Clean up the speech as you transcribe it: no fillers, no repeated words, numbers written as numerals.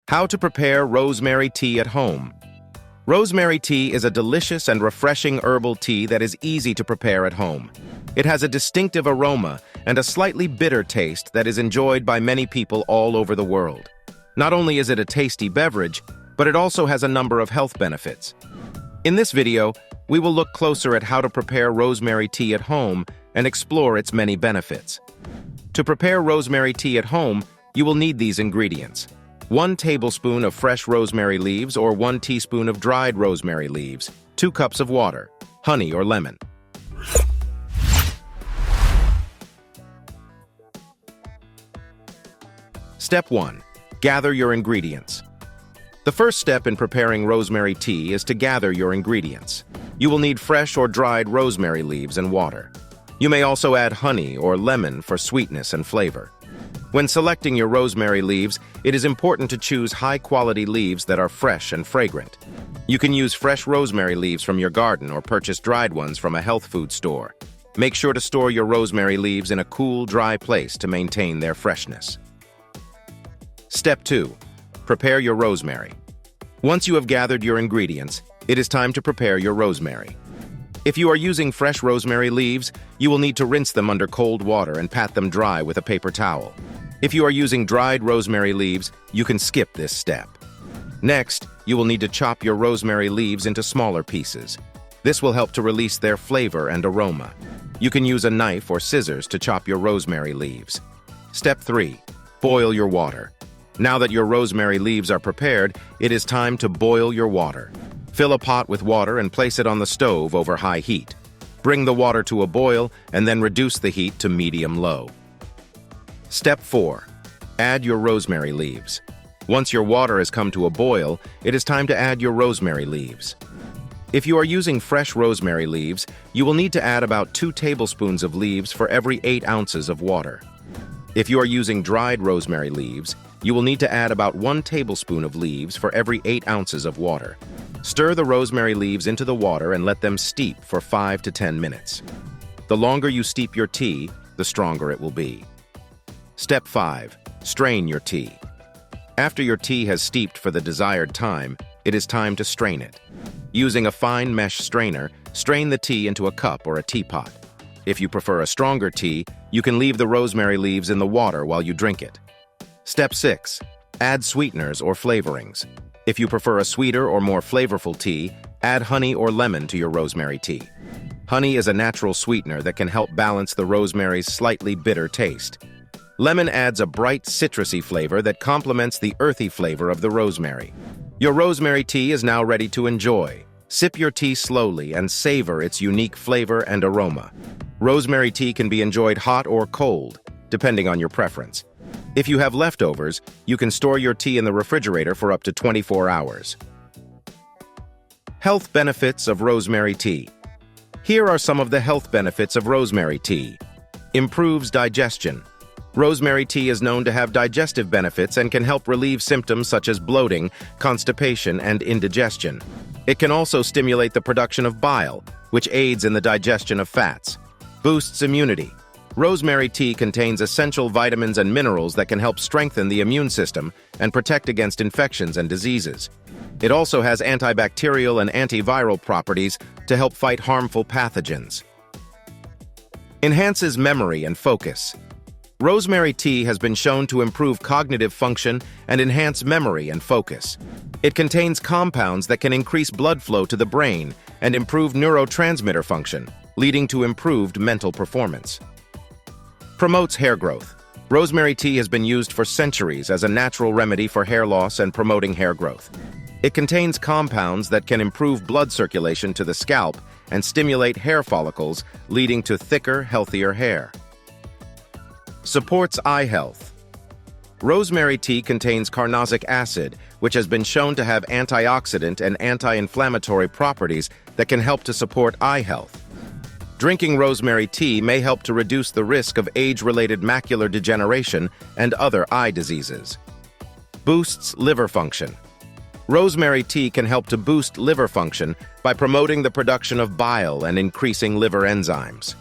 How to prepare rosemary tea at home. Rosemary tea is a delicious and refreshing herbal tea that is easy to prepare at home. It has a distinctive aroma and a slightly bitter taste that is enjoyed by many people all over the world. Not only is it a tasty beverage, but it also has a number of health benefits. In this video, we will look closer at how to prepare rosemary tea at home and explore its many benefits. To prepare rosemary tea at home, you will need these ingredients: 1 tablespoon of fresh rosemary leaves or 1 teaspoon of dried rosemary leaves, 2 cups of water, honey or lemon. Step 1. Gather your ingredients. The first step in preparing rosemary tea is to gather your ingredients. You will need fresh or dried rosemary leaves and water. You may also add honey or lemon for sweetness and flavor. When selecting your rosemary leaves, it is important to choose high-quality leaves that are fresh and fragrant. You can use fresh rosemary leaves from your garden or purchase dried ones from a health food store. Make sure to store your rosemary leaves in a cool, dry place to maintain their freshness. Step 2. Prepare your rosemary. Once you have gathered your ingredients, it is time to prepare your rosemary. If you are using fresh rosemary leaves, you will need to rinse them under cold water and pat them dry with a paper towel. If you are using dried rosemary leaves, you can skip this step. Next, you will need to chop your rosemary leaves into smaller pieces. This will help to release their flavor and aroma. You can use a knife or scissors to chop your rosemary leaves. Step 3. Boil your water. Now that your rosemary leaves are prepared, it is time to boil your water. Fill a pot with water and place it on the stove over high heat. Bring the water to a boil and then reduce the heat to medium-low. Step 4. Add your rosemary leaves. Once your water has come to a boil, it is time to add your rosemary leaves. If you are using fresh rosemary leaves, you will need to add about 2 tablespoons of leaves for every 8 ounces of water. If you are using dried rosemary leaves, you will need to add about 1 tablespoon of leaves for every 8 ounces of water. Stir the rosemary leaves into the water and let them steep for 5 to 10 minutes. The longer you steep your tea, the stronger it will be. Step 5. Strain your tea. After your tea has steeped for the desired time, it is time to strain it. Using a fine mesh strainer, strain the tea into a cup or a teapot. If you prefer a stronger tea, you can leave the rosemary leaves in the water while you drink it. Step 6. Add sweeteners or flavorings. If you prefer a sweeter or more flavorful tea, add honey or lemon to your rosemary tea. Honey is a natural sweetener that can help balance the rosemary's slightly bitter taste. Lemon adds a bright, citrusy flavor that complements the earthy flavor of the rosemary. Your rosemary tea is now ready to enjoy. Sip your tea slowly and savor its unique flavor and aroma. Rosemary tea can be enjoyed hot or cold, depending on your preference. If you have leftovers, you can store your tea in the refrigerator for up to 24 hours. Health benefits of rosemary tea. Here are some of the health benefits of rosemary tea. Improves digestion. Rosemary tea is known to have digestive benefits and can help relieve symptoms such as bloating, constipation, and indigestion. It can also stimulate the production of bile, which aids in the digestion of fats. Boosts immunity. Rosemary tea contains essential vitamins and minerals that can help strengthen the immune system and protect against infections and diseases. It also has antibacterial and antiviral properties to help fight harmful pathogens. Enhances memory and focus. Rosemary tea has been shown to improve cognitive function and enhance memory and focus. It contains compounds that can increase blood flow to the brain and improve neurotransmitter function, leading to improved mental performance. Promotes hair growth. Rosemary tea has been used for centuries as a natural remedy for hair loss and promoting hair growth. It contains compounds that can improve blood circulation to the scalp and stimulate hair follicles, leading to thicker, healthier hair. Supports eye health. Rosemary tea contains carnosic acid, which has been shown to have antioxidant and anti-inflammatory properties that can help to support eye health. Drinking rosemary tea may help to reduce the risk of age-related macular degeneration and other eye diseases. Boosts liver function. Rosemary tea can help to boost liver function by promoting the production of bile and increasing liver enzymes.